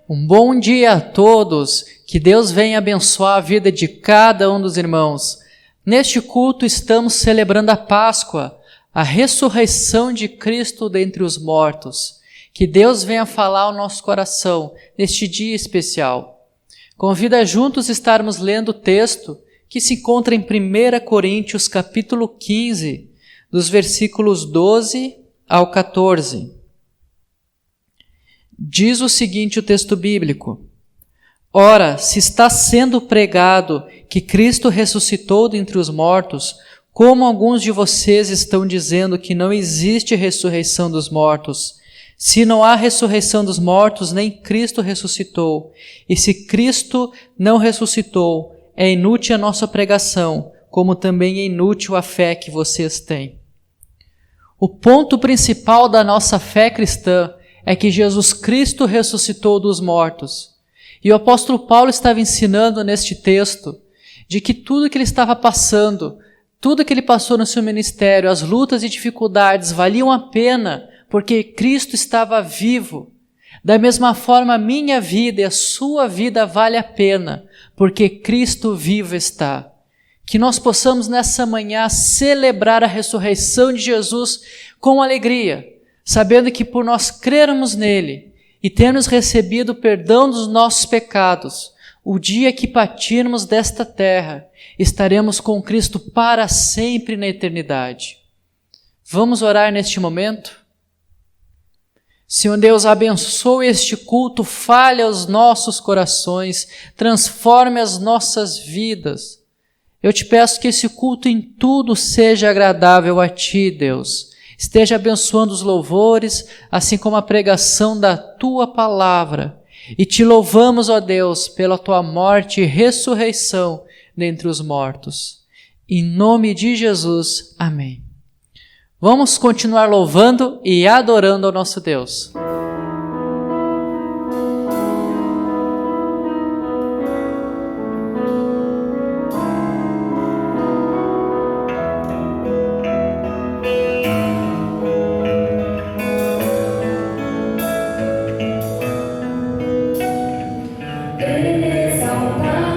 Um bom dia a todos, que Deus venha abençoar a vida de cada um dos irmãos. Neste culto estamos celebrando a Páscoa, a ressurreição de Cristo dentre os mortos. Que Deus venha falar ao nosso coração neste dia especial. Convido a juntos estarmos lendo o texto que se encontra em 1 Coríntios capítulo 15, dos versículos 12 ao 14. Diz o seguinte o texto bíblico: Ora, se está sendo pregado que Cristo ressuscitou dentre os mortos, como alguns de vocês estão dizendo que não existe ressurreição dos mortos? Se não há ressurreição dos mortos, nem Cristo ressuscitou. E se Cristo não ressuscitou, é inútil a nossa pregação, como também é inútil a fé que vocês têm. O ponto principal da nossa fé cristã é que Jesus Cristo ressuscitou dos mortos. E o apóstolo Paulo estava ensinando neste texto de que tudo que ele estava passando, tudo que ele passou no seu ministério, as lutas e dificuldades valiam a pena porque Cristo estava vivo. Da mesma forma, a minha vida e a sua vida vale a pena porque Cristo vivo está. Que nós possamos nessa manhã celebrar a ressurreição de Jesus com alegria, sabendo que por nós crermos nele e termos recebido o perdão dos nossos pecados, o dia que partirmos desta terra, estaremos com Cristo para sempre na eternidade. Vamos orar neste momento? Senhor Deus, abençoe este culto, fale aos nossos corações, transforme as nossas vidas. Eu te peço que esse culto em tudo seja agradável a Ti, Deus. Esteja abençoando os louvores, assim como a pregação da Tua palavra. E te louvamos, ó Deus, pela Tua morte e ressurreição dentre os mortos. Em nome de Jesus, amém. Vamos continuar louvando e adorando ao nosso Deus. Exaltado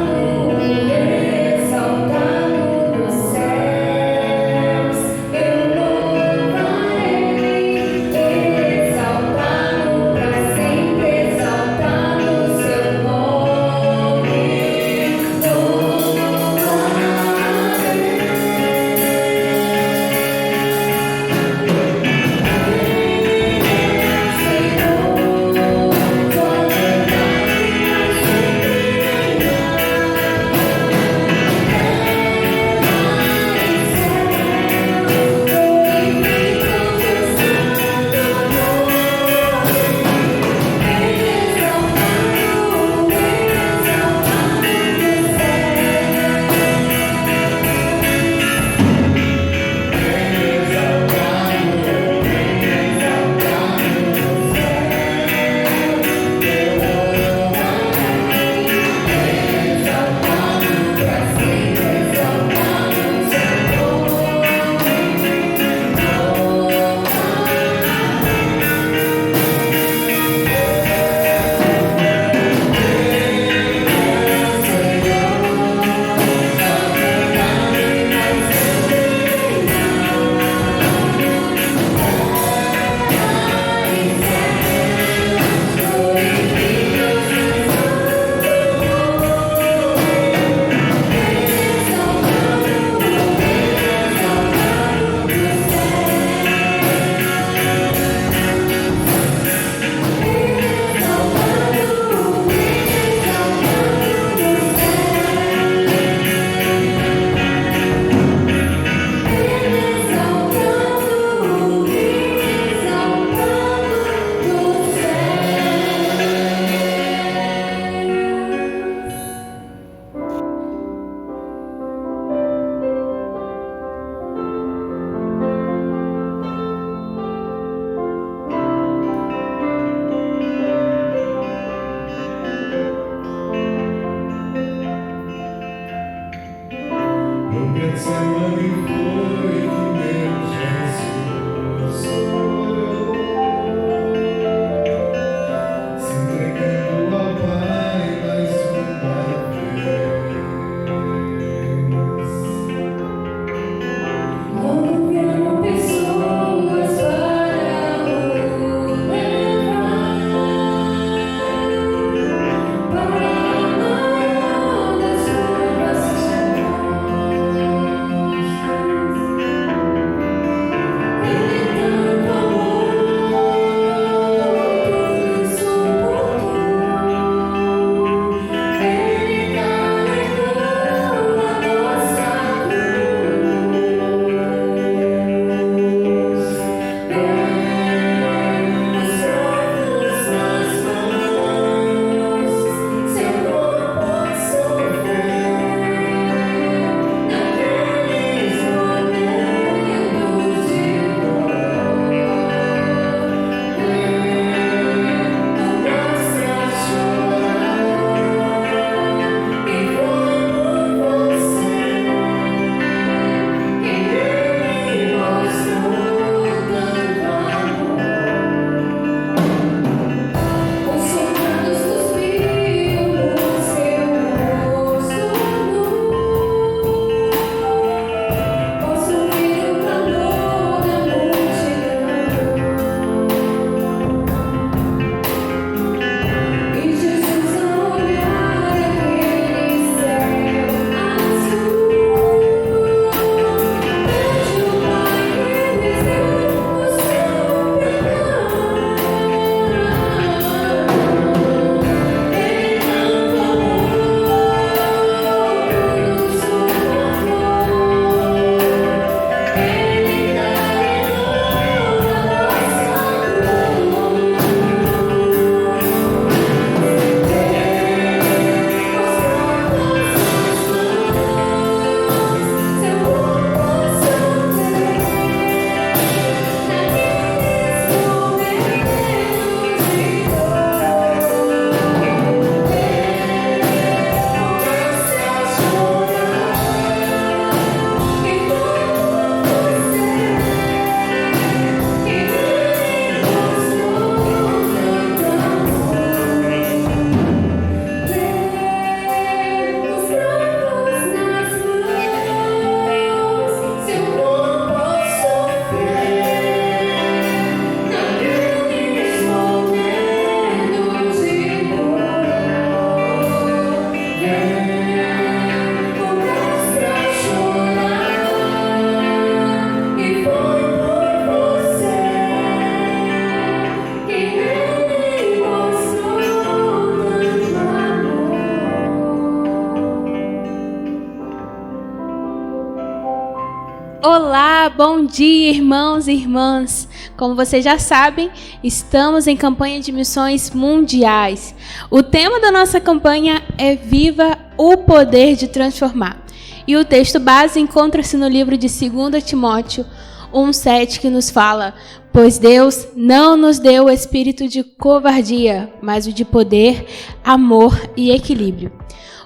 Olá, bom dia, irmãos e irmãs. Como vocês já sabem, estamos em campanha de missões mundiais. O tema da nossa campanha é Viva o Poder de Transformar. E o texto base encontra-se no livro de 2 Timóteo 1,7, que nos fala: pois Deus não nos deu o espírito de covardia, mas o de poder, amor e equilíbrio.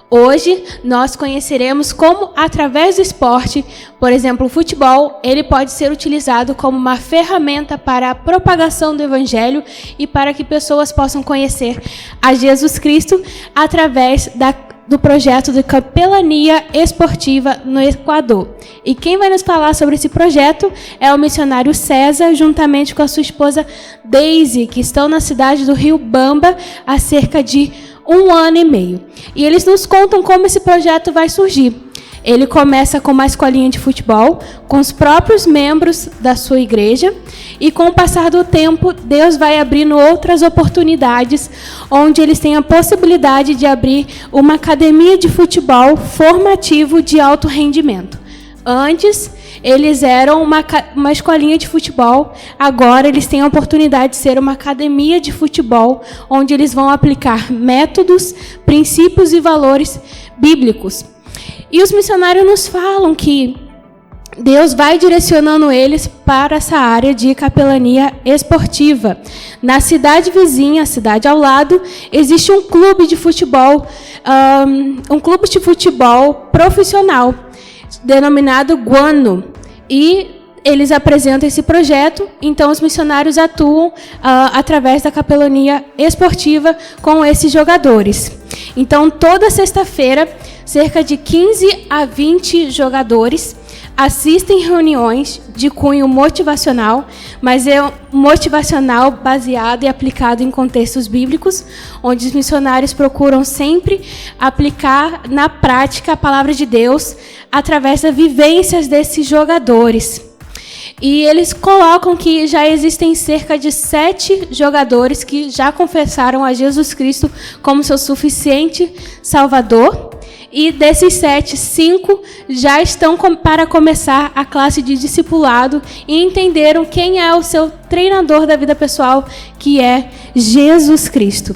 Hoje, nós conheceremos como, através do esporte, por exemplo, o futebol, ele pode ser utilizado como uma ferramenta para a propagação do Evangelho e para que pessoas possam conhecer a Jesus Cristo através do projeto de capelania esportiva no Equador. E quem vai nos falar sobre esse projeto é o missionário César, juntamente com a sua esposa Daisy, que estão na cidade do Rio Bamba há cerca de 1 ano e meio. E eles nos contam como esse projeto vai surgir. Ele começa com uma escolinha de futebol, com os próprios membros da sua igreja, e com o passar do tempo, Deus vai abrindo outras oportunidades, onde eles têm a possibilidade de abrir uma academia de futebol formativo de alto rendimento. Antes, eles eram uma escolinha de futebol, agora eles têm a oportunidade de ser uma academia de futebol, onde eles vão aplicar métodos, princípios e valores bíblicos. E os missionários nos falam que Deus vai direcionando eles para essa área de capelania esportiva. Na cidade vizinha, a cidade ao lado, existe um clube de futebol, profissional, denominado Guano. E eles apresentam esse projeto, então os missionários atuam através da capelania esportiva com esses jogadores. Então, toda sexta-feira, cerca de 15 a 20 jogadores assistem reuniões de cunho motivacional, mas é motivacional baseado e aplicado em contextos bíblicos, onde os missionários procuram sempre aplicar na prática a palavra de Deus através das vivências desses jogadores. E eles colocam que já existem cerca de 7 jogadores que já confessaram a Jesus Cristo como seu suficiente Salvador. E desses 7, 5 já estão para começar a classe de discipulado e entenderam quem é o seu treinador da vida pessoal, que é Jesus Cristo.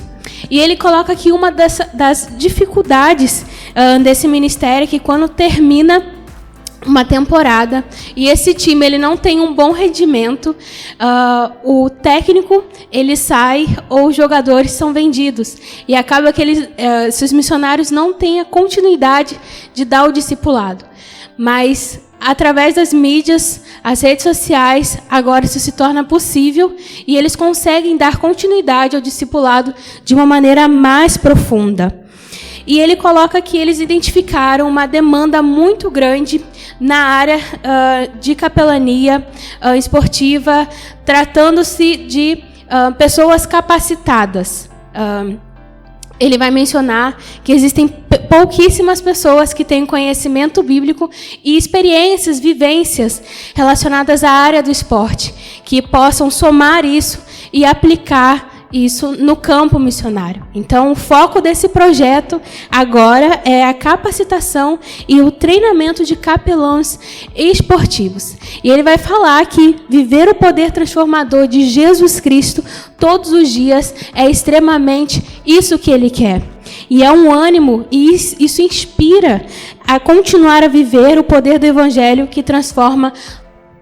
E ele coloca aqui uma das dificuldades desse ministério, que quando termina uma temporada e esse time ele não tem um bom rendimento, o técnico ele sai ou os jogadores são vendidos e acaba que esses missionários não têm a continuidade de dar o discipulado. Mas através das mídias, as redes sociais, agora isso se torna possível e eles conseguem dar continuidade ao discipulado de uma maneira mais profunda. E ele coloca que eles identificaram uma demanda muito grande na área de capelania esportiva, tratando-se de pessoas capacitadas. Ele vai mencionar que existem pouquíssimas pessoas que têm conhecimento bíblico e experiências, vivências relacionadas à área do esporte, que possam somar isso e aplicar isso no campo missionário. Então, o foco desse projeto agora é a capacitação e o treinamento de capelães esportivos. E ele vai falar que viver o poder transformador de Jesus Cristo todos os dias é extremamente isso que ele quer. E é um ânimo, e isso inspira a continuar a viver o poder do Evangelho que transforma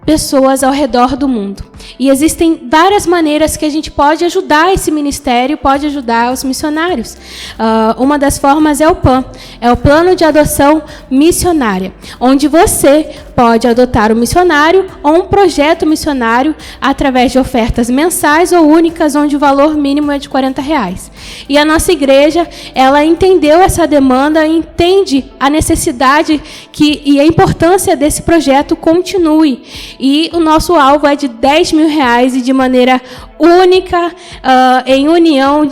pessoas ao redor do mundo. E existem várias maneiras que a gente pode ajudar esse ministério, pode ajudar os missionários. Uma das formas é o PAM, é o Plano de Adoção Missionária, onde você pode adotar um missionário ou um projeto missionário através de ofertas mensais ou únicas, onde o valor mínimo é de R$40. E a nossa igreja, ela entendeu essa demanda, entende a necessidade e a importância desse projeto continue. E o nosso alvo é de R$10.000 e de maneira única, em união,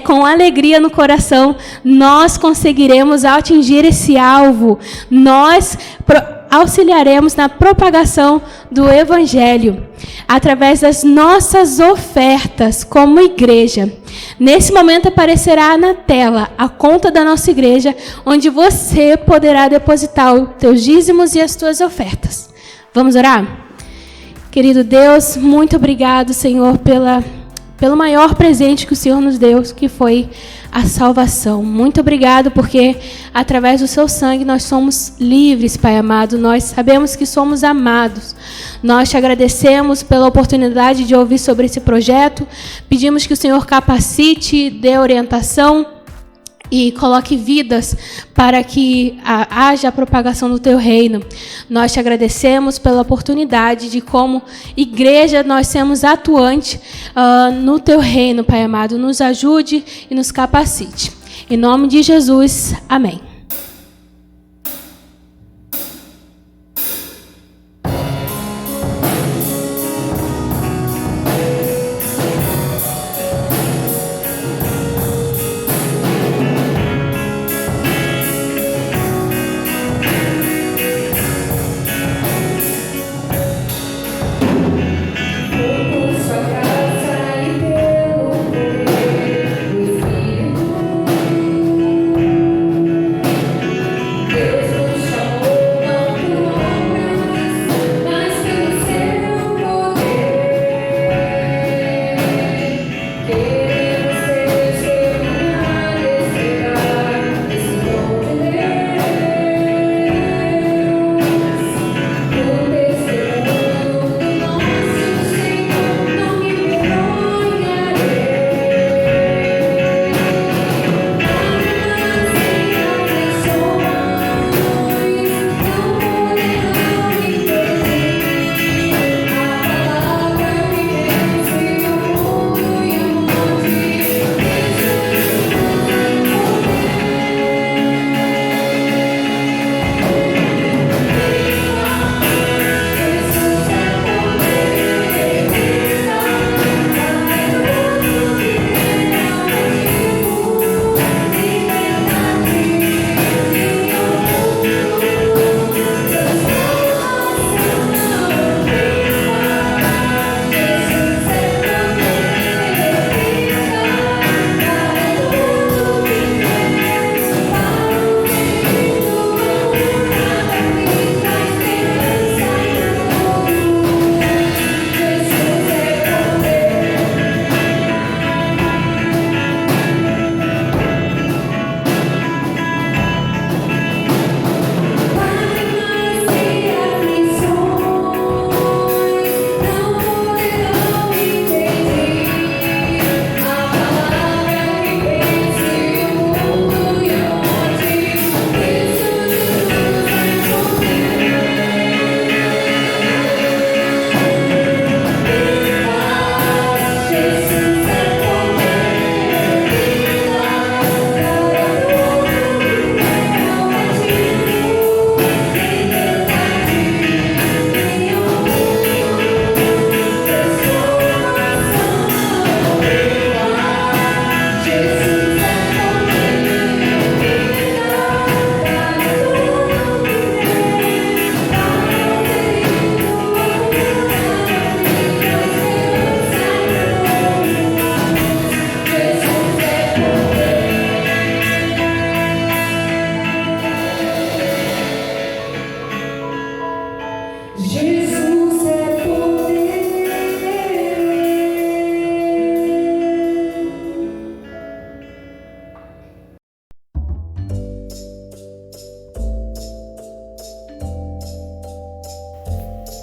com alegria no coração, nós conseguiremos atingir esse alvo. Nós auxiliaremos na propagação do Evangelho através das nossas ofertas como igreja. Nesse momento aparecerá na tela a conta da nossa igreja, onde você poderá depositar os teus dízimos e as tuas ofertas. Vamos orar? Querido Deus, muito obrigado, Senhor, pelo maior presente que o Senhor nos deu, que foi a salvação. Muito obrigado, porque através do seu sangue nós somos livres, Pai amado. Nós sabemos que somos amados. Nós te agradecemos pela oportunidade de ouvir sobre esse projeto. Pedimos que o Senhor capacite, dê orientação e coloque vidas para que haja a propagação do teu reino. Nós te agradecemos pela oportunidade de, como igreja, nós sermos atuantes no teu reino, Pai amado. Nos ajude e nos capacite. Em nome de Jesus, amém.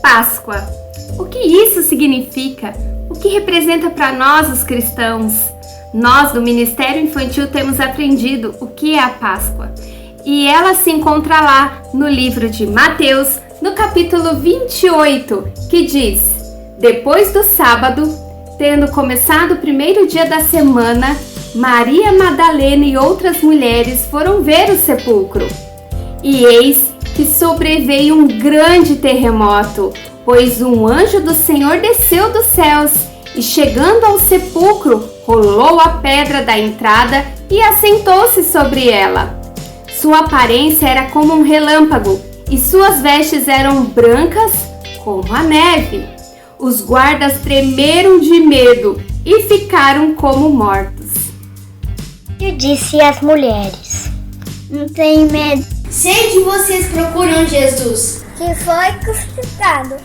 Páscoa. O que isso significa? O que representa para nós, os cristãos? Nós, do Ministério Infantil, temos aprendido o que é a Páscoa. E ela se encontra lá no livro de Mateus, no capítulo 28, que diz: depois do sábado, tendo começado o primeiro dia da semana, Maria Madalena e outras mulheres foram ver o sepulcro. E eis que sobreveio um grande terremoto, pois um anjo do Senhor desceu dos céus e, chegando ao sepulcro, rolou a pedra da entrada e assentou-se sobre ela. Sua aparência era como um relâmpago e suas vestes eram brancas como a neve. Os guardas tremeram de medo e ficaram como mortos. Eu disse às mulheres: não tenham medo. Sei que vocês procuram Jesus, que foi crucificado.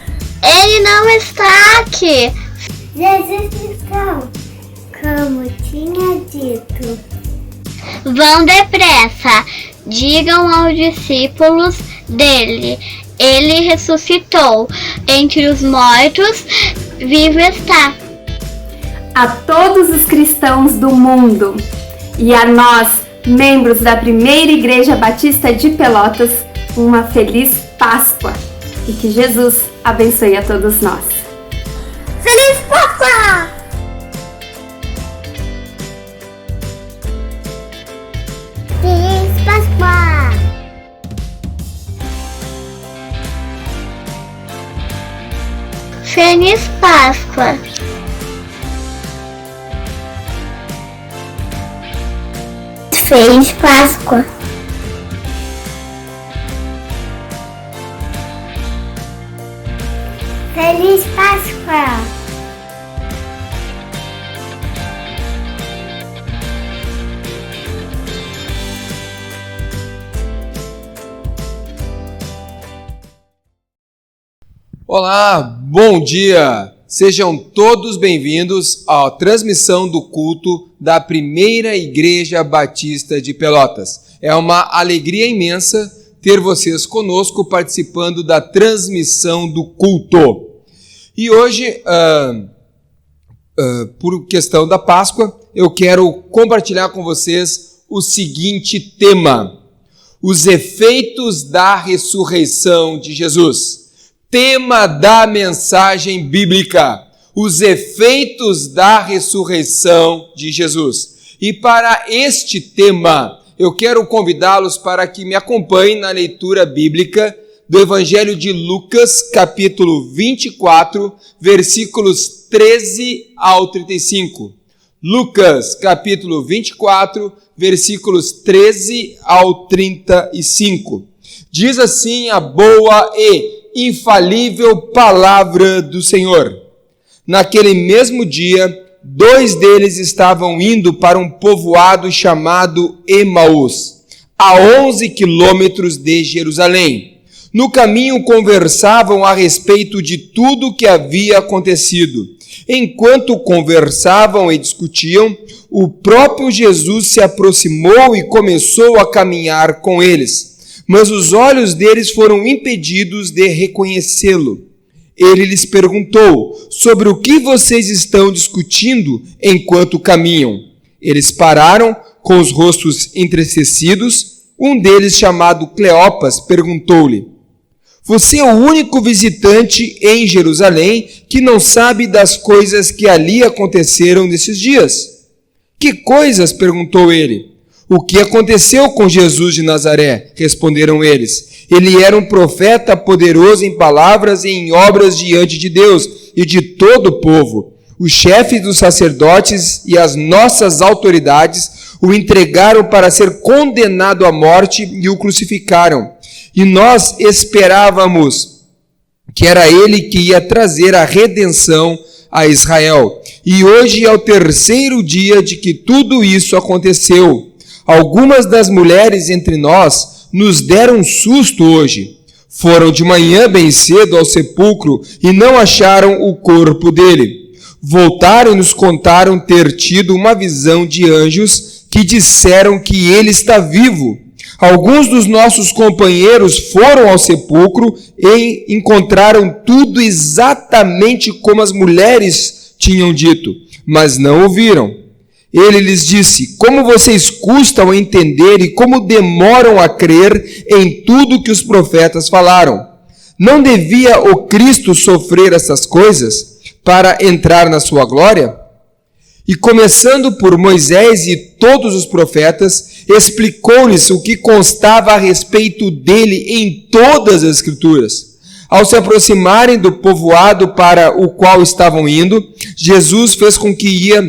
Ele não está aqui. Jesus está, como tinha dito. Vão depressa, digam aos discípulos dele. Ele ressuscitou entre os mortos, vivo está. A todos os cristãos do mundo e a nós, membros da Primeira Igreja Batista de Pelotas, uma feliz Páscoa e que Jesus abençoe a todos nós. Feliz Páscoa! Feliz Páscoa! Feliz Páscoa! Feliz Páscoa! Feliz Páscoa! Olá, bom dia! Sejam todos bem-vindos à transmissão do culto da Primeira Igreja Batista de Pelotas. É uma alegria imensa ter vocês conosco participando da transmissão do culto. E hoje, por questão da Páscoa, eu quero compartilhar com vocês o seguinte tema: os efeitos da ressurreição de Jesus. Tema da mensagem bíblica: os efeitos da ressurreição de Jesus. E para este tema, eu quero convidá-los para que me acompanhem na leitura bíblica do Evangelho de Lucas, capítulo 24, versículos 13 ao 35. Lucas, capítulo 24, versículos 13 ao 35. Diz assim a boa e infalível palavra do Senhor. Naquele mesmo dia, 2 deles estavam indo para um povoado chamado Emaús, a 11 quilômetros de Jerusalém. No caminho conversavam a respeito de tudo o que havia acontecido. Enquanto conversavam e discutiam, o próprio Jesus se aproximou e começou a caminhar com eles. Mas os olhos deles foram impedidos de reconhecê-lo. Ele lhes perguntou: sobre o que vocês estão discutindo enquanto caminham? Eles pararam com os rostos entristecidos. Um deles, chamado Cleopas, perguntou-lhe: você é o único visitante em Jerusalém que não sabe das coisas que ali aconteceram nesses dias? Que coisas? Perguntou ele. O que aconteceu com Jesus de Nazaré? Responderam eles. Ele era um profeta poderoso em palavras e em obras diante de Deus e de todo o povo. Os chefes dos sacerdotes e as nossas autoridades o entregaram para ser condenado à morte e o crucificaram. E nós esperávamos que era ele que ia trazer a redenção a Israel. E hoje é o 3º dia de que tudo isso aconteceu. Algumas das mulheres entre nós nos deram um susto hoje. Foram de manhã bem cedo ao sepulcro e não acharam o corpo dele. Voltaram e nos contaram ter tido uma visão de anjos que disseram que ele está vivo. Alguns dos nossos companheiros foram ao sepulcro e encontraram tudo exatamente como as mulheres tinham dito, mas não o viram. Ele lhes disse: como vocês custam a entender e como demoram a crer em tudo que os profetas falaram? Não devia o Cristo sofrer essas coisas para entrar na sua glória? E começando por Moisés e todos os profetas, explicou-lhes o que constava a respeito dele em todas as Escrituras. Ao se aproximarem do povoado para o qual estavam indo, Jesus fez com que ia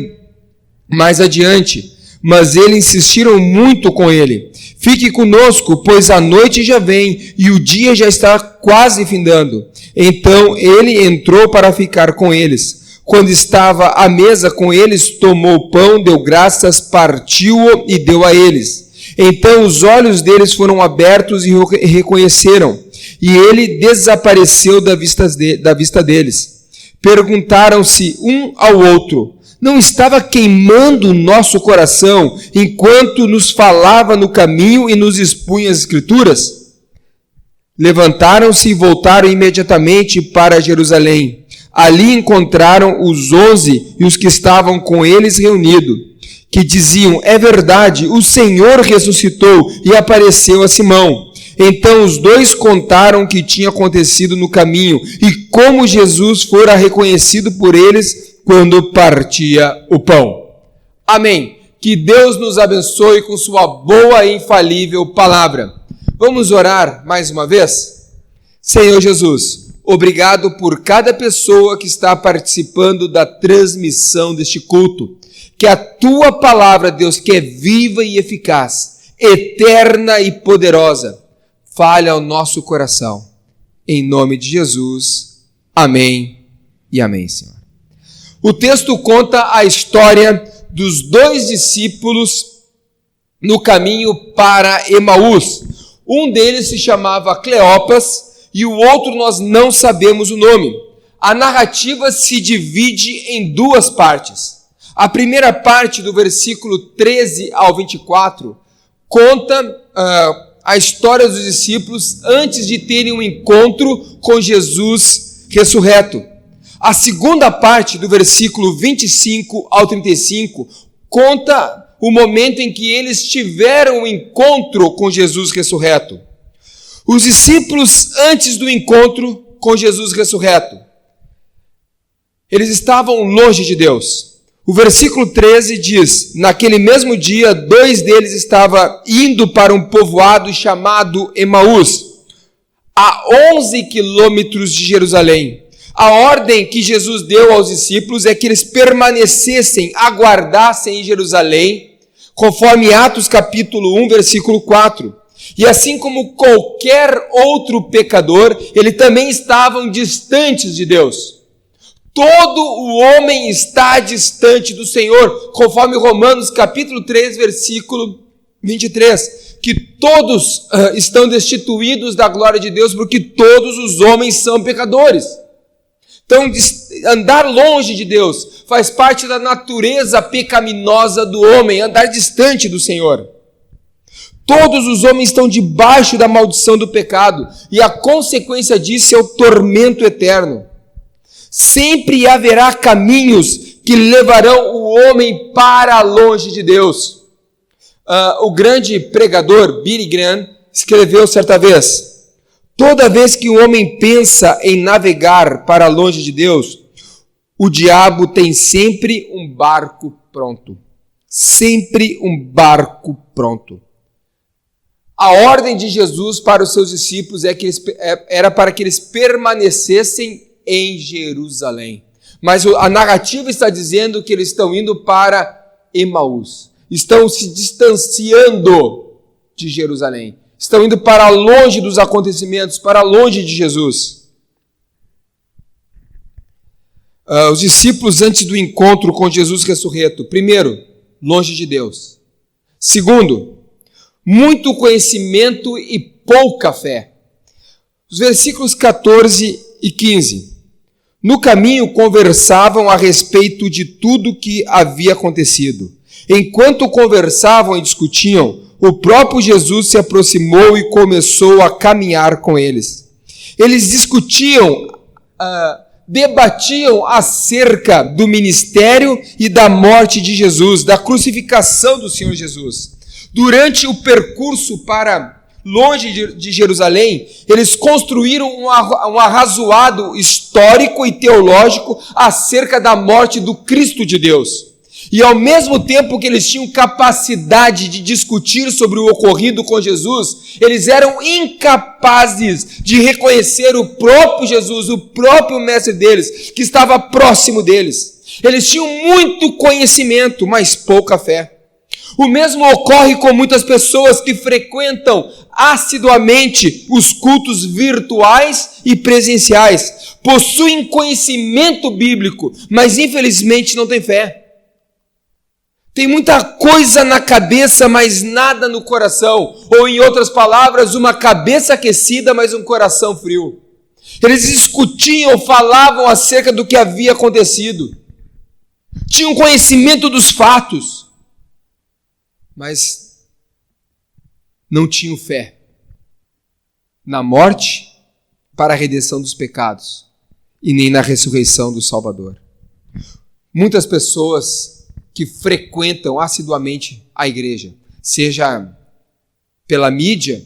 mais adiante, mas eles insistiram muito com ele: fique conosco, pois a noite já vem e o dia já está quase findando. Então ele entrou para ficar com eles. Quando estava à mesa com eles, tomou o pão, deu graças, partiu-o e deu a eles. Então os olhos deles foram abertos e reconheceram. e ele desapareceu da vista deles. Perguntaram-se um ao outro: não estava queimando o nosso coração enquanto nos falava no caminho e nos expunha as Escrituras? Levantaram-se e voltaram imediatamente para Jerusalém. Ali encontraram os 11 e os que estavam com eles reunidos, que diziam: é verdade, o Senhor ressuscitou e apareceu a Simão. Então os dois contaram o que tinha acontecido no caminho e como Jesus fora reconhecido por eles quando partia o pão. Amém. Que Deus nos abençoe com sua boa e infalível palavra. Vamos orar mais uma vez? Senhor Jesus, obrigado por cada pessoa que está participando da transmissão deste culto. Que a tua palavra, Deus, que é viva e eficaz, eterna e poderosa, fale ao nosso coração. Em nome de Jesus. Amém e amém, Senhor. O texto conta a história dos dois discípulos no caminho para Emaús. Um deles se chamava Cleopas e o outro nós não sabemos o nome. A narrativa se divide em duas partes. A primeira parte, do versículo 13 ao 24, conta a história dos discípulos antes de terem um encontro com Jesus ressurreto. A segunda parte, do versículo 25 ao 35, conta o momento em que eles tiveram um encontro com Jesus ressurreto. Os discípulos, antes do encontro com Jesus ressurreto, eles estavam longe de Deus. O versículo 13 diz: naquele mesmo dia, 2 deles estavam indo para um povoado chamado Emaús, a 11 quilômetros de Jerusalém. A ordem que Jesus deu aos discípulos é que eles permanecessem, aguardassem em Jerusalém, conforme Atos capítulo 1, versículo 4. E assim como qualquer outro pecador, eles também estavam distantes de Deus. Todo o homem está distante do Senhor, conforme Romanos capítulo 3, versículo 23, que todos estão destituídos da glória de Deus, porque todos os homens são pecadores. Então, andar longe de Deus faz parte da natureza pecaminosa do homem, andar distante do Senhor. Todos os homens estão debaixo da maldição do pecado, e a consequência disso é o tormento eterno. Sempre haverá caminhos que levarão o homem para longe de Deus. O grande pregador Billy Graham escreveu certa vez: toda vez que o homem pensa em navegar para longe de Deus, o diabo tem sempre um barco pronto. Sempre um barco pronto. A ordem de Jesus para os seus discípulos era para que eles permanecessem em Jerusalém. Mas a narrativa está dizendo que eles estão indo para Emaús. Estão se distanciando de Jerusalém. Estão indo para longe dos acontecimentos, para longe de Jesus. Os discípulos, antes do encontro com Jesus ressurreto, primeiro, longe de Deus. Segundo, muito conhecimento e pouca fé. Os versículos 14 e 15. No caminho conversavam a respeito de tudo que havia acontecido. Enquanto conversavam e discutiam, o próprio Jesus se aproximou e começou a caminhar com eles. Eles discutiam, debatiam acerca do ministério e da morte de Jesus, da crucificação do Senhor Jesus. Durante o percurso para longe de Jerusalém, eles construíram um arrazoado histórico e teológico acerca da morte do Cristo de Deus. E ao mesmo tempo que eles tinham capacidade de discutir sobre o ocorrido com Jesus, eles eram incapazes de reconhecer o próprio Jesus, o próprio mestre deles, que estava próximo deles. Eles tinham muito conhecimento, mas pouca fé. O mesmo ocorre com muitas pessoas que frequentam assiduamente os cultos virtuais e presenciais. Possuem conhecimento bíblico, mas infelizmente não têm fé. Tem muita coisa na cabeça, mas nada no coração. Ou, em outras palavras, uma cabeça aquecida, mas um coração frio. Eles discutiam, falavam acerca do que havia acontecido. Tinham conhecimento dos fatos, mas não tinham fé na morte para a redenção dos pecados e nem na ressurreição do Salvador. Muitas pessoas que frequentam assiduamente a igreja, seja pela mídia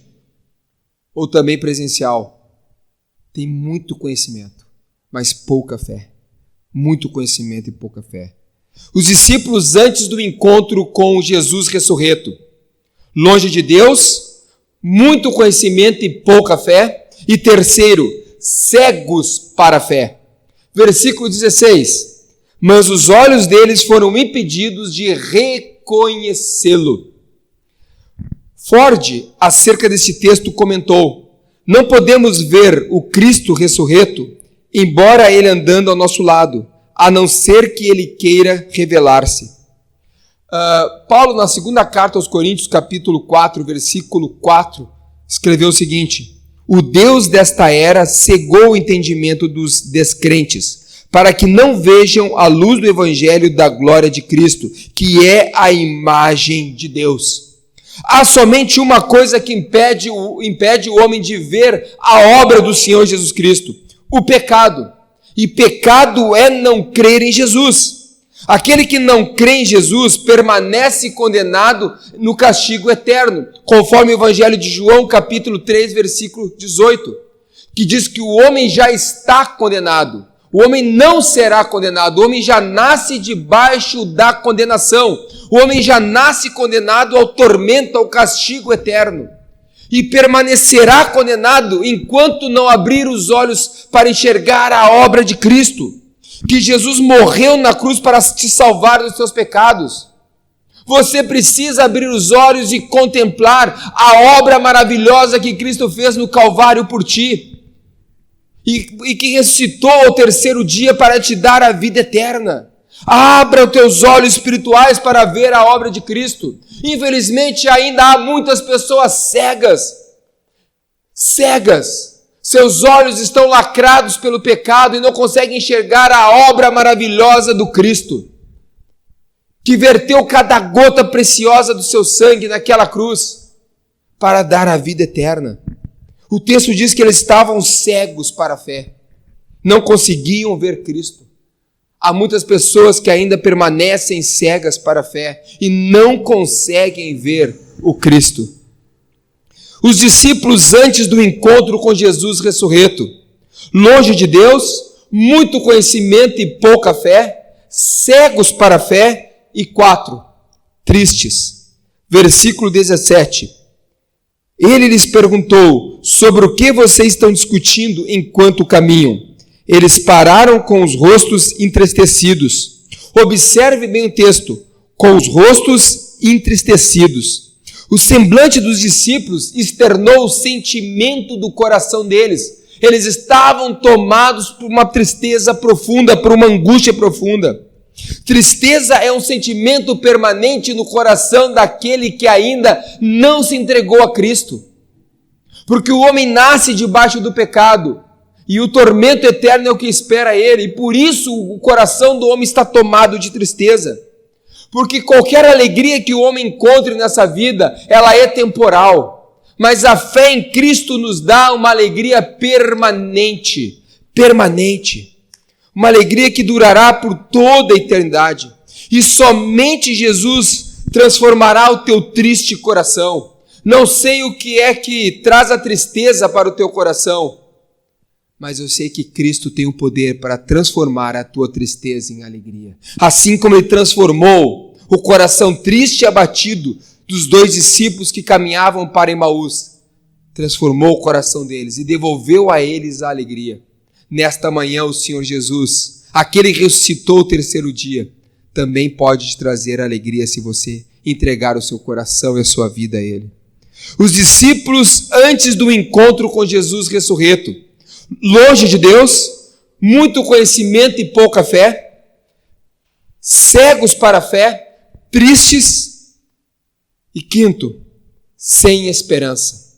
ou também presencial, têm muito conhecimento, mas pouca fé. Muito conhecimento e pouca fé. Os discípulos, antes do encontro com Jesus ressurreto, longe de Deus, muito conhecimento e pouca fé. E terceiro, cegos para a fé. Versículo 16. Mas os olhos deles foram impedidos de reconhecê-lo. Ford, acerca desse texto, comentou: não podemos ver o Cristo ressurreto, embora ele andando ao nosso lado, a não ser que ele queira revelar-se. Paulo, na segunda carta aos Coríntios, capítulo 4, versículo 4, escreveu o seguinte: o Deus desta era cegou o entendimento dos descrentes, para que não vejam a luz do evangelho da glória de Cristo, que é a imagem de Deus. Há somente uma coisa que impede o homem de ver a obra do Senhor Jesus Cristo: o pecado. E pecado é não crer em Jesus. Aquele que não crê em Jesus permanece condenado no castigo eterno, conforme o Evangelho de João, capítulo 3, versículo 18, que diz que o homem já está condenado. O homem não será condenado, o homem já nasce debaixo da condenação. O homem já nasce condenado ao tormento, ao castigo eterno. E permanecerá condenado enquanto não abrir os olhos para enxergar a obra de Cristo, que Jesus morreu na cruz para te salvar dos seus pecados. Você precisa abrir os olhos e contemplar a obra maravilhosa que Cristo fez no Calvário por ti, e que ressuscitou ao terceiro dia para te dar a vida eterna. Abra os teus olhos espirituais para ver a obra de Cristo. Infelizmente, ainda há muitas pessoas cegas. Seus olhos estão lacrados pelo pecado e não conseguem enxergar a obra maravilhosa do Cristo, que verteu cada gota preciosa do seu sangue naquela cruz para dar a vida eterna. O texto diz que eles estavam cegos para a fé, não conseguiam ver Cristo. Há muitas pessoas que ainda permanecem cegas para a fé e não conseguem ver o Cristo. Os discípulos, antes do encontro com Jesus ressurreto, longe de Deus, muito conhecimento e pouca fé, cegos para a fé. E 4, tristes. Versículo 17. Ele lhes perguntou: sobre o que vocês estão discutindo enquanto caminham? Eles pararam com os rostos entristecidos. Observe bem o texto: com os rostos entristecidos. O semblante dos discípulos externou o sentimento do coração deles. Eles estavam tomados por uma tristeza profunda, por uma angústia profunda. Tristeza é um sentimento permanente no coração daquele que ainda não se entregou a Cristo. Porque o homem nasce debaixo do pecado e o tormento eterno é o que espera ele, e por isso o coração do homem está tomado de tristeza. Porque qualquer alegria que o homem encontre nessa vida, ela é temporal. Mas a fé em Cristo nos dá uma alegria permanente. Uma alegria que durará por toda a eternidade. E somente Jesus transformará o teu triste coração. Não sei o que é que traz a tristeza para o teu coração, mas eu sei que Cristo tem o poder para transformar a tua tristeza em alegria. Assim como Ele transformou o coração triste e abatido dos 2 discípulos que caminhavam para Emaús, transformou o coração deles e devolveu a eles a alegria. Nesta manhã, o Senhor Jesus, aquele que ressuscitou o terceiro dia, também pode te trazer alegria se você entregar o seu coração e a sua vida a Ele. Os discípulos, antes do encontro com Jesus ressurreto, longe de Deus, muito conhecimento e pouca fé, cegos para a fé, tristes e quinto, sem esperança.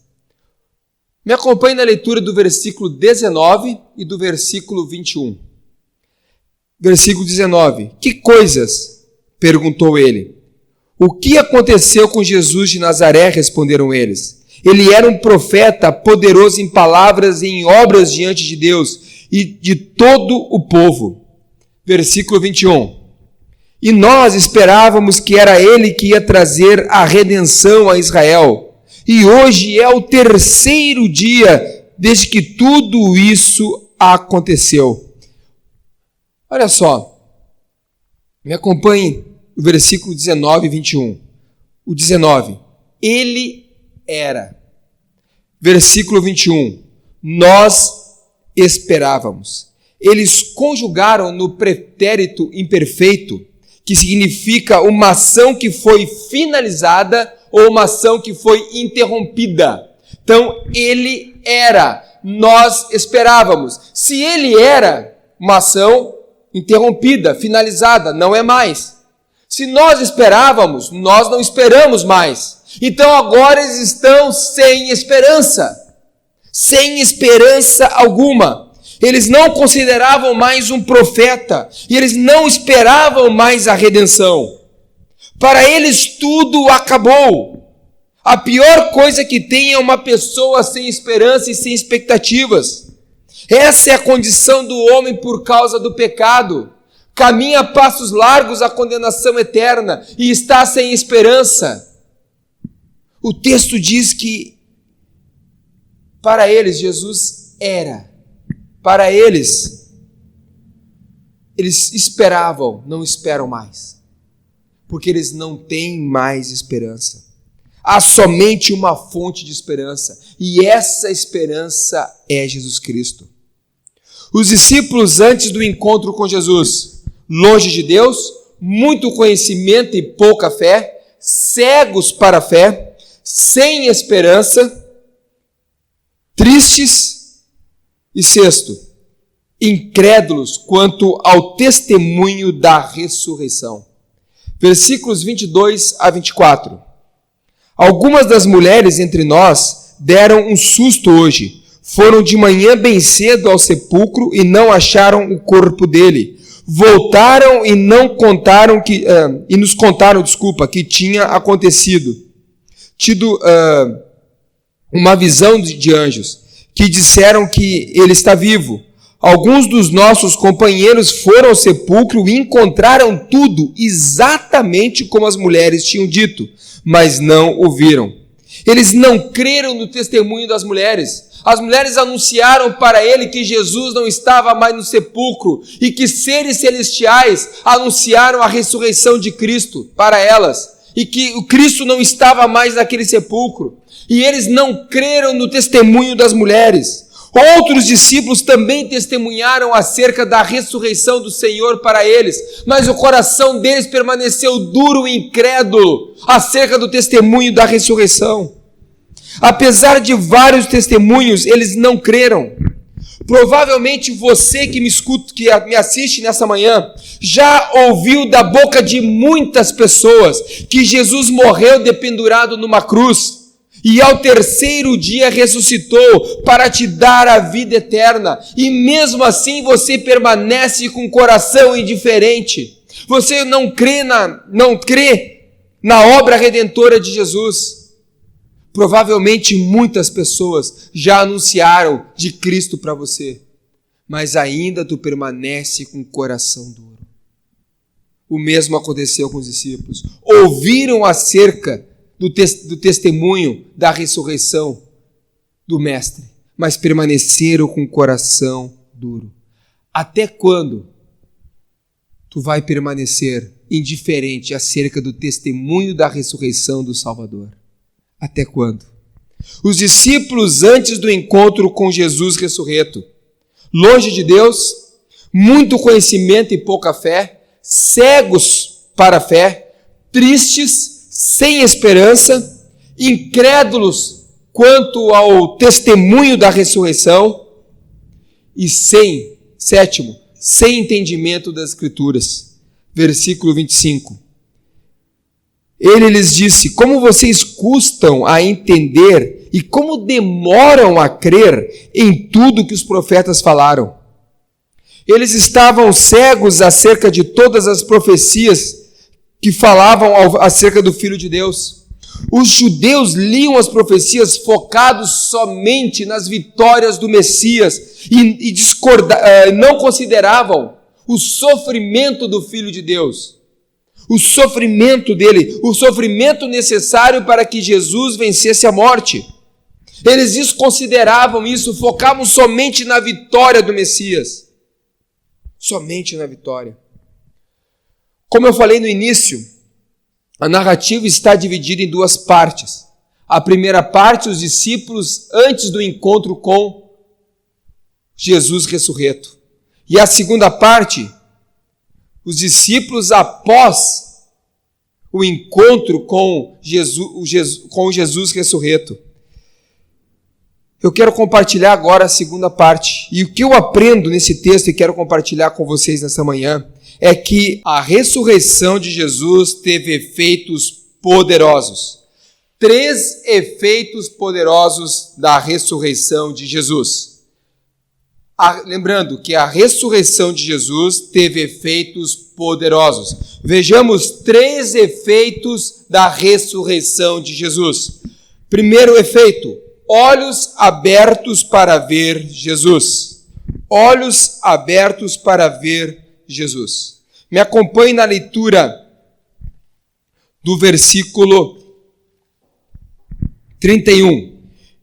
Me acompanhe na leitura do versículo 19 e do versículo 21. Versículo 19. Que coisas? Perguntou ele. O que aconteceu com Jesus de Nazaré? Responderam eles. Ele era um profeta, poderoso em palavras e em obras diante de Deus e de todo o povo. Versículo 21. E nós esperávamos que era ele que ia trazer a redenção a Israel. E hoje é o terceiro dia desde que tudo isso aconteceu. Olha só, me acompanhe no versículo 19 e 21. O 19, ele era. Versículo 21, nós esperávamos. Eles conjugaram no pretérito imperfeito, que significa uma ação que foi finalizada ou uma ação que foi interrompida. Então, ele era, nós esperávamos. Se ele era uma ação interrompida, finalizada, não é mais. Se nós esperávamos, nós não esperamos mais. Então, agora eles estão sem esperança. Sem esperança alguma. Eles não consideravam mais um profeta. E eles não esperavam mais a redenção. Para eles tudo acabou. A pior coisa que tem é uma pessoa sem esperança e sem expectativas. Essa é a condição do homem por causa do pecado. Caminha a passos largos à condenação eterna e está sem esperança. O texto diz que para eles Jesus era. Para eles esperavam, não esperam mais. Porque eles não têm mais esperança. Há somente uma fonte de esperança, e essa esperança é Jesus Cristo. Os discípulos, antes do encontro com Jesus, longe de Deus, muito conhecimento e pouca fé, cegos para a fé, sem esperança, tristes e sexto, incrédulos quanto ao testemunho da ressurreição. Versículos 22 a 24. Algumas das mulheres entre nós deram um susto hoje. Foram de manhã bem cedo ao sepulcro e não acharam o corpo dele. Voltaram e nos contaram que tinha acontecido. Tido uma visão de anjos que disseram que ele está vivo. Alguns dos nossos companheiros foram ao sepulcro e encontraram tudo exatamente como as mulheres tinham dito, mas não o viram. Eles não creram no testemunho das mulheres. As mulheres anunciaram para ele que Jesus não estava mais no sepulcro e que seres celestiais anunciaram a ressurreição de Cristo para elas e que o Cristo não estava mais naquele sepulcro. E eles não creram no testemunho das mulheres. Outros discípulos também testemunharam acerca da ressurreição do Senhor para eles, mas o coração deles permaneceu duro e incrédulo acerca do testemunho da ressurreição. Apesar de vários testemunhos, eles não creram. Provavelmente você que me escuta, que me assiste nessa manhã, já ouviu da boca de muitas pessoas que Jesus morreu dependurado numa cruz. E ao terceiro dia ressuscitou para te dar a vida eterna. E mesmo assim você permanece com o coração indiferente. Você não crê na obra redentora de Jesus. Provavelmente muitas pessoas já anunciaram de Cristo para você. Mas ainda tu permanece com o coração duro. O mesmo aconteceu com os discípulos. Ouviram acerca do testemunho da ressurreição do Mestre, mas permaneceram com o coração duro. Até quando tu vai permanecer indiferente acerca do testemunho da ressurreição do Salvador? Até quando? Os discípulos, antes do encontro com Jesus ressurreto, longe de Deus, muito conhecimento e pouca fé, cegos para a fé, tristes, sem esperança, incrédulos quanto ao testemunho da ressurreição e sem entendimento das Escrituras. Versículo 25. Ele lhes disse: como vocês custam a entender e como demoram a crer em tudo que os profetas falaram. Eles estavam cegos acerca de todas as profecias que falavam acerca do Filho de Deus. Os judeus liam as profecias focados somente nas vitórias do Messias e não consideravam o sofrimento do Filho de Deus, o sofrimento dele, o sofrimento necessário para que Jesus vencesse a morte. Eles desconsideravam isso, focavam somente na vitória do Messias, somente na vitória. Como eu falei no início, a narrativa está dividida em duas partes. A primeira parte, os discípulos antes do encontro com Jesus ressurreto. E a segunda parte, os discípulos após o encontro com Jesus ressurreto. Eu quero compartilhar agora a segunda parte. E o que eu aprendo nesse texto e quero compartilhar com vocês nessa manhã é que a ressurreição de Jesus teve efeitos poderosos. 3 efeitos poderosos da ressurreição de Jesus. Lembrando que a ressurreição de Jesus teve efeitos poderosos. Vejamos 3 efeitos da ressurreição de Jesus. Primeiro efeito: olhos abertos para ver Jesus. Olhos abertos para ver Jesus. Me acompanhe na leitura do versículo 31.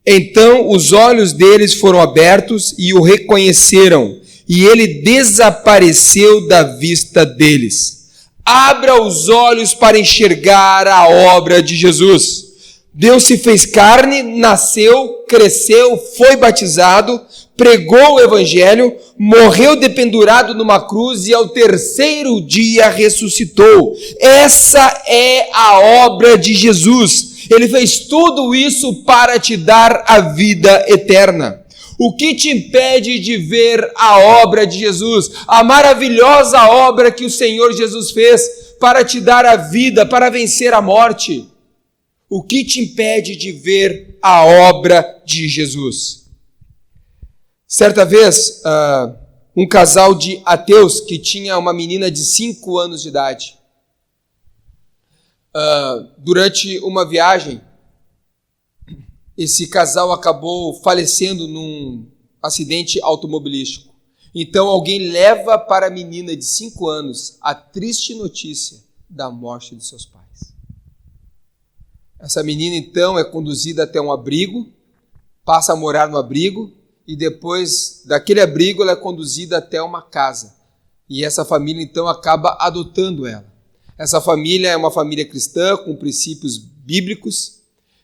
Então os olhos deles foram abertos e o reconheceram, e ele desapareceu da vista deles. Abra os olhos para enxergar a obra de Jesus. Deus se fez carne, nasceu, cresceu, foi batizado, pregou o evangelho, morreu dependurado numa cruz e ao 3º dia ressuscitou. Essa é a obra de Jesus. Ele fez tudo isso para te dar a vida eterna. O que te impede de ver a obra de Jesus? A maravilhosa obra que o Senhor Jesus fez para te dar a vida, para vencer a morte. O que te impede de ver a obra de Jesus? Certa vez, um casal de ateus que tinha uma menina de 5 anos de idade. Durante uma viagem, esse casal acabou falecendo num acidente automobilístico. Então alguém leva para a menina de 5 anos a triste notícia da morte de seus pais. Essa menina então é conduzida até um abrigo, passa a morar no abrigo e depois daquele abrigo ela é conduzida até uma casa. E essa família então acaba adotando ela. Essa família é uma família cristã com princípios bíblicos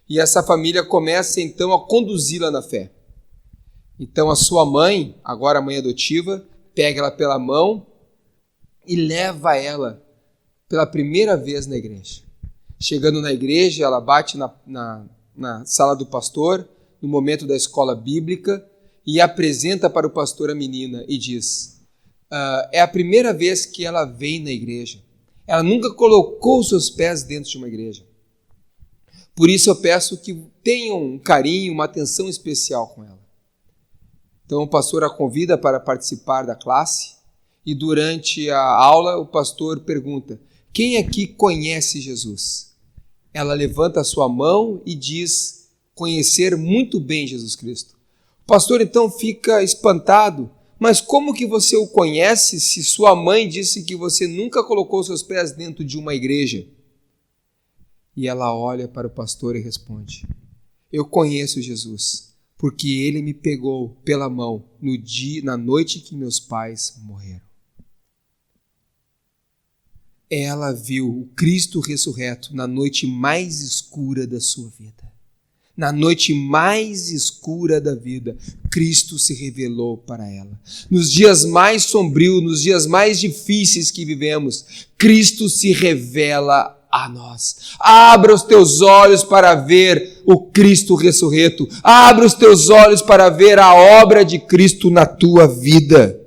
e essa família começa então a conduzi-la na fé. Então a sua mãe, agora a mãe adotiva, pega ela pela mão e leva ela pela primeira vez na igreja. Chegando na igreja, ela bate na sala do pastor, no momento da escola bíblica, e apresenta para o pastor a menina e diz: é a primeira vez que ela vem na igreja. Ela nunca colocou seus pés dentro de uma igreja. Por isso eu peço que tenham um carinho, uma atenção especial com ela. Então o pastor a convida para participar da classe e durante a aula o pastor pergunta: quem aqui conhece Jesus? Ela levanta a sua mão e diz conhecer muito bem Jesus Cristo. O pastor então fica espantado. Mas como que você o conhece se sua mãe disse que você nunca colocou seus pés dentro de uma igreja? E ela olha para o pastor e responde: eu conheço Jesus, porque ele me pegou pela mão na noite que meus pais morreram. Ela viu o Cristo ressurreto na noite mais escura da sua vida. Na noite mais escura da vida, Cristo se revelou para ela. Nos dias mais sombrios, nos dias mais difíceis que vivemos, Cristo se revela a nós. Abra os teus olhos para ver o Cristo ressurreto. Abra os teus olhos para ver a obra de Cristo na tua vida.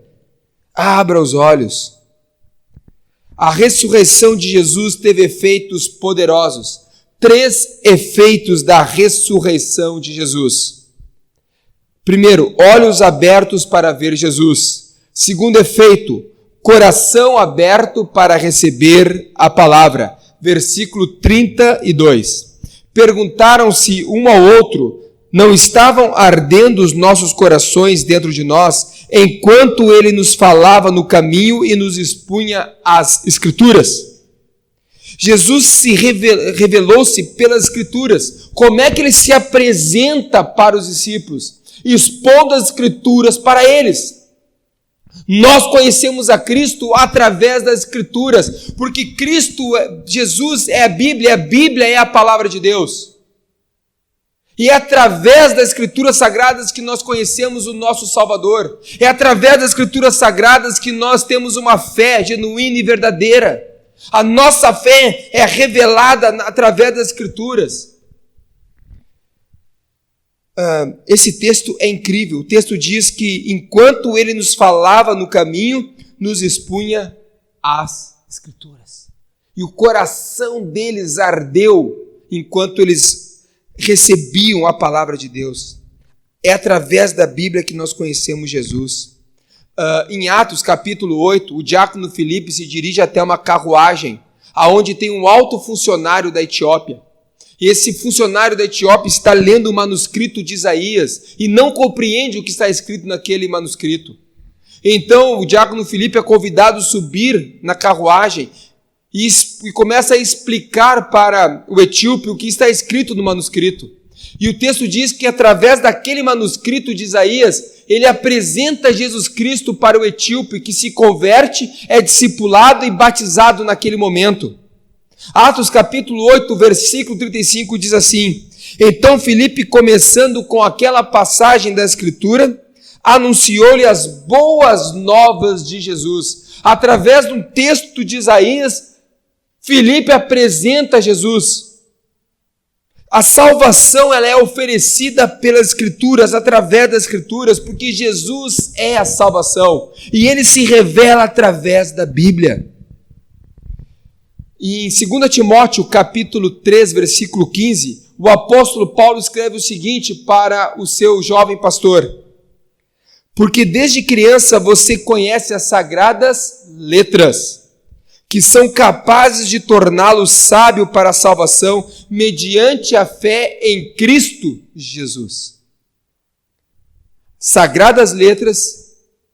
Abra os olhos. A ressurreição de Jesus teve efeitos poderosos. 3 efeitos da ressurreição de Jesus. Primeiro, olhos abertos para ver Jesus. Segundo efeito, coração aberto para receber a palavra. Versículo 32. Perguntaram-se um ao outro: não estavam ardendo os nossos corações dentro de nós, enquanto ele nos falava no caminho e nos expunha as Escrituras? Jesus se revelou-se pelas Escrituras. Como é que ele se apresenta para os discípulos? Expondo as Escrituras para eles. Nós conhecemos a Cristo através das Escrituras, porque Cristo, Jesus é a Bíblia é a palavra de Deus. E é através das Escrituras Sagradas que nós conhecemos o nosso Salvador. É através das Escrituras Sagradas que nós temos uma fé genuína e verdadeira. A nossa fé é revelada através das Escrituras. Esse texto é incrível. O texto diz que enquanto ele nos falava no caminho, nos expunha as Escrituras. E o coração deles ardeu enquanto eles recebiam a palavra de Deus. É através da Bíblia que nós conhecemos Jesus. Em Atos capítulo 8, o diácono Filipe se dirige até uma carruagem, aonde tem um alto funcionário da Etiópia. E esse funcionário da Etiópia está lendo o manuscrito de Isaías e não compreende o que está escrito naquele manuscrito. Então o diácono Filipe é convidado a subir na carruagem e começa a explicar para o etíope o que está escrito no manuscrito. E o texto diz que através daquele manuscrito de Isaías, ele apresenta Jesus Cristo para o etíope, que se converte, é discipulado e batizado naquele momento. Atos capítulo 8, versículo 35 diz assim: então Filipe, começando com aquela passagem da Escritura, anunciou-lhe as boas novas de Jesus. Através de um texto de Isaías, Filipe apresenta Jesus. A salvação ela é oferecida pelas Escrituras, através das Escrituras, porque Jesus é a salvação. E ele se revela através da Bíblia. E em 2 Timóteo, capítulo 3, versículo 15, o apóstolo Paulo escreve o seguinte para o seu jovem pastor: porque desde criança você conhece as sagradas letras, que são capazes de torná-lo sábio para a salvação mediante a fé em Cristo Jesus. Sagradas letras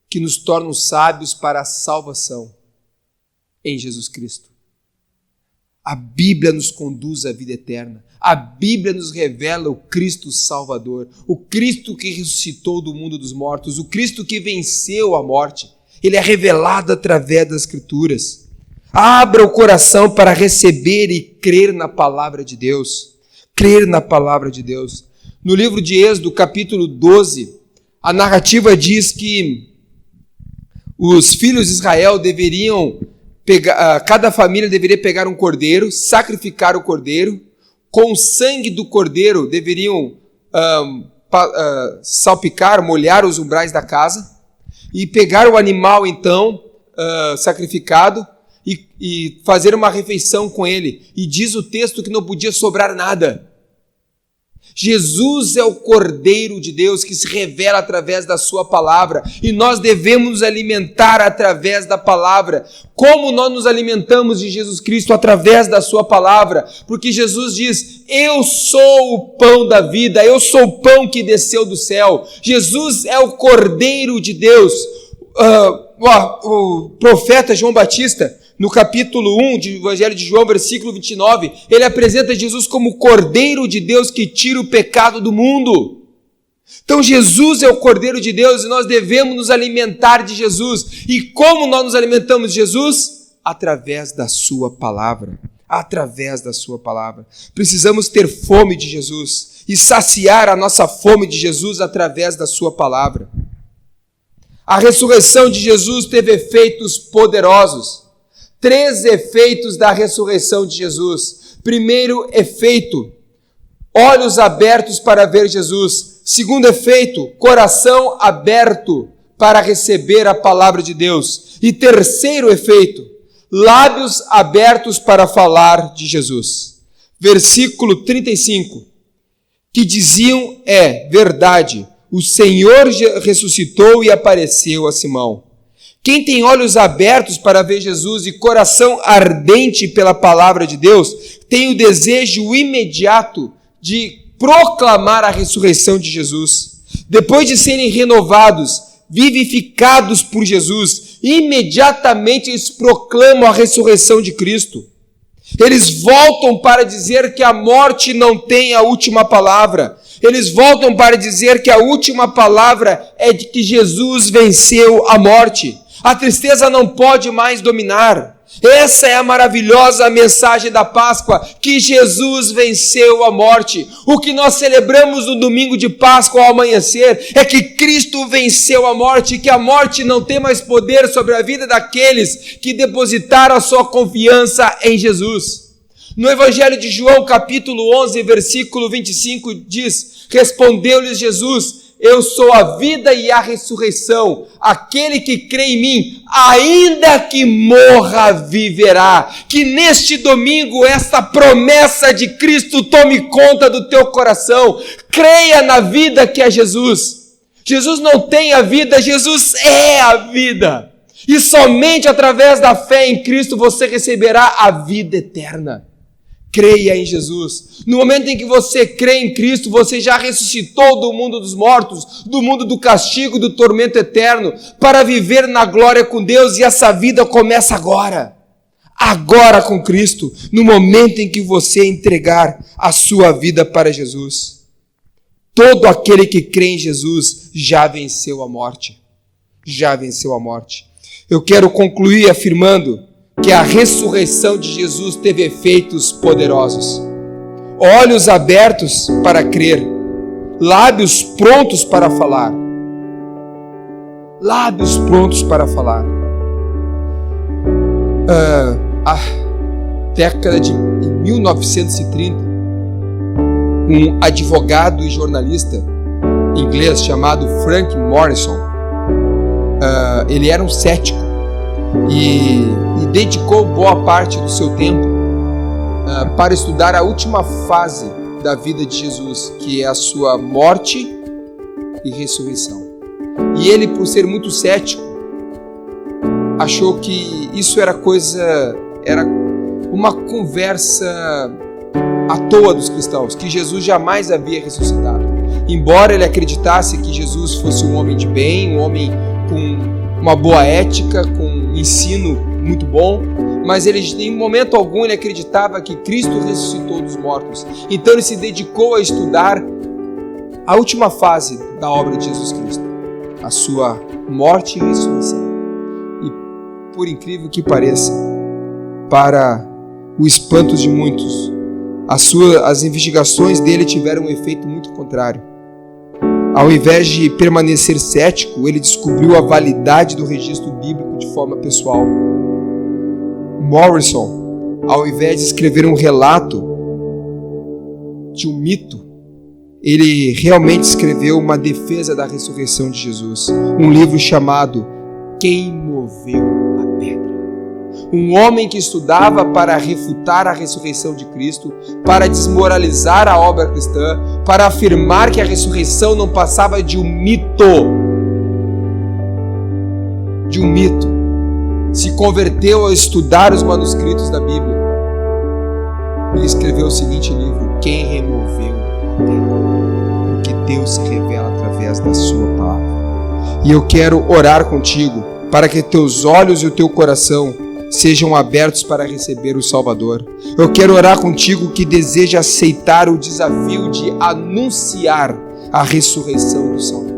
que nos tornam sábios para a salvação em Jesus Cristo. A Bíblia nos conduz à vida eterna. A Bíblia nos revela o Cristo Salvador, o Cristo que ressuscitou do mundo dos mortos, o Cristo que venceu a morte. Ele é revelado através das Escrituras. Abra o coração para receber e crer na palavra de Deus. Crer na palavra de Deus. No livro de Êxodo, capítulo 12, a narrativa diz que os filhos de Israel deveriam cada família deveria pegar um cordeiro, sacrificar o cordeiro, com o sangue do cordeiro deveriam salpicar, molhar os umbrais da casa, e pegar o animal então sacrificado e fazer uma refeição com ele. E diz o texto que não podia sobrar nada. Jesus é o Cordeiro de Deus que se revela através da sua palavra, e nós devemos nos alimentar através da palavra. Como nós nos alimentamos de Jesus Cristo? Através da sua palavra, porque Jesus diz: eu sou o pão da vida, eu sou o pão que desceu do céu. Jesus é o Cordeiro de Deus. O profeta João Batista, no capítulo 1 do Evangelho de João, versículo 29, ele apresenta Jesus como o Cordeiro de Deus que tira o pecado do mundo. Então Jesus é o Cordeiro de Deus e nós devemos nos alimentar de Jesus. E como nós nos alimentamos de Jesus? Através da sua palavra. Através da sua palavra. Precisamos ter fome de Jesus e saciar a nossa fome de Jesus através da sua palavra. A ressurreição de Jesus teve efeitos poderosos. 3 efeitos da ressurreição de Jesus. Primeiro efeito, olhos abertos para ver Jesus. Segundo efeito, coração aberto para receber a palavra de Deus. E terceiro efeito, lábios abertos para falar de Jesus. Versículo 35, que diziam verdade, o Senhor ressuscitou e apareceu a Simão. Quem tem olhos abertos para ver Jesus e coração ardente pela palavra de Deus, tem o desejo imediato de proclamar a ressurreição de Jesus. Depois de serem renovados, vivificados por Jesus, imediatamente eles proclamam a ressurreição de Cristo. Eles voltam para dizer que a morte não tem a última palavra. Eles voltam para dizer que a última palavra é de que Jesus venceu a morte. A tristeza não pode mais dominar. Essa é a maravilhosa mensagem da Páscoa, que Jesus venceu a morte. O que nós celebramos no domingo de Páscoa ao amanhecer é que Cristo venceu a morte, que a morte não tem mais poder sobre a vida daqueles que depositaram a sua confiança em Jesus. No Evangelho de João, capítulo 11, versículo 25, diz: respondeu-lhes Jesus: eu sou a vida e a ressurreição. Aquele que crê em mim, ainda que morra, viverá. Que neste domingo esta promessa de Cristo tome conta do teu coração. Creia na vida que é Jesus. Jesus não tem a vida, Jesus é a vida. E somente através da fé em Cristo você receberá a vida eterna. Creia em Jesus. No momento em que você crê em Cristo, você já ressuscitou do mundo dos mortos, do mundo do castigo, do tormento eterno, para viver na glória com Deus, e essa vida começa agora. Agora com Cristo, no momento em que você entregar a sua vida para Jesus. Todo aquele que crê em Jesus já venceu a morte. Já venceu a morte. Eu quero concluir afirmando que a ressurreição de Jesus teve efeitos poderosos. Olhos abertos para crer, lábios prontos para falar. Lábios prontos para falar. A década de 1930, um advogado e jornalista inglês chamado Frank Morrison, ele era um cético e dedicou boa parte do seu tempo para estudar a última fase da vida de Jesus, que é a sua morte e ressurreição. E ele, por ser muito cético, achou que isso era uma conversa à toa dos cristãos, que Jesus jamais havia ressuscitado. Embora ele acreditasse que Jesus fosse um homem de bem, um homem com uma boa ética, com um ensino muito bom, mas ele, em momento algum, ele acreditava que Cristo ressuscitou dos mortos. Então ele se dedicou a estudar a última fase da obra de Jesus Cristo, a sua morte e ressurreição. E, por incrível que pareça, para o espanto de muitos, as investigações dele tiveram um efeito muito contrário. Ao invés de permanecer cético, ele descobriu a validade do registro bíblico de forma pessoal. Morrison, ao invés de escrever um relato de um mito, ele realmente escreveu uma defesa da ressurreição de Jesus. Um livro chamado Quem Moveu a Pedra. Um homem que estudava para refutar a ressurreição de Cristo, para desmoralizar a obra cristã, para afirmar que a ressurreição não passava de um mito. De um mito. Se converteu a estudar os manuscritos da Bíblia. E escreveu o seguinte livro: Quem removeu a pedra? Porque Deus se revela através da sua palavra. E eu quero orar contigo para que teus olhos e o teu coração sejam abertos para receber o Salvador. Eu quero orar contigo que deseja aceitar o desafio de anunciar a ressurreição do Salvador.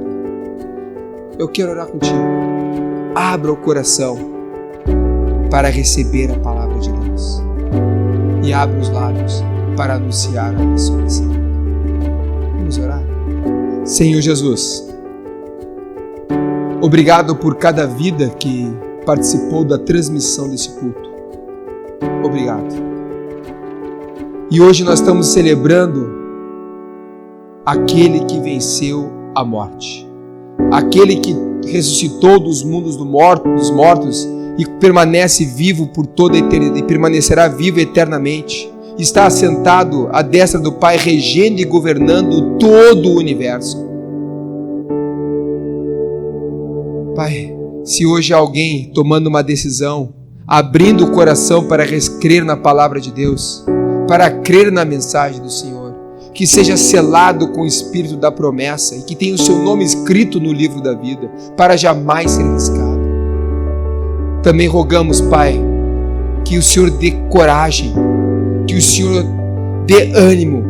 Eu quero orar contigo. Abra o coração para receber a palavra de Deus. E abra os lábios para anunciar a ressurreição. Vamos orar? Senhor Jesus, obrigado por cada vida que participou da transmissão desse culto. Obrigado. E hoje nós estamos celebrando aquele que venceu a morte, aquele que ressuscitou dos mundos dos mortos e permanece vivo por toda a eternidade e permanecerá vivo eternamente. Está assentado à destra do Pai, regendo e governando todo o universo. Pai, se hoje há alguém tomando uma decisão, abrindo o coração para crer na palavra de Deus, para crer na mensagem do Senhor, que seja selado com o Espírito da promessa e que tenha o seu nome escrito no livro da vida, para jamais ser riscado. Também rogamos, Pai, que o Senhor dê coragem, que o Senhor dê ânimo,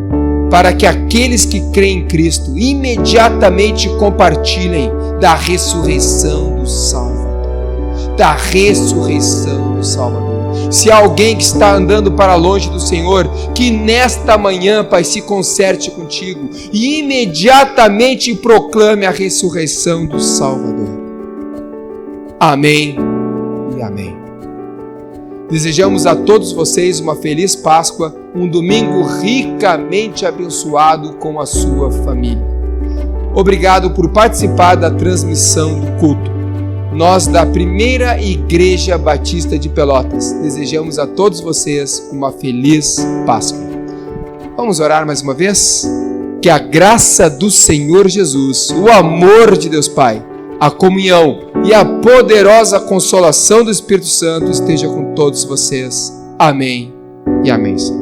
para que aqueles que creem em Cristo imediatamente compartilhem da ressurreição do Salvador. Da ressurreição do Salvador. Se há alguém que está andando para longe do Senhor, que nesta manhã, Pai, se conserte contigo e imediatamente proclame a ressurreição do Salvador. Amém e amém. Desejamos a todos vocês uma feliz Páscoa, um domingo ricamente abençoado com a sua família. Obrigado por participar da transmissão do culto. Nós, da Primeira Igreja Batista de Pelotas, desejamos a todos vocês uma feliz Páscoa. Vamos orar mais uma vez? Que a graça do Senhor Jesus, o amor de Deus Pai, a comunhão e a poderosa consolação do Espírito Santo esteja com todos vocês. Amém e amém, Senhor.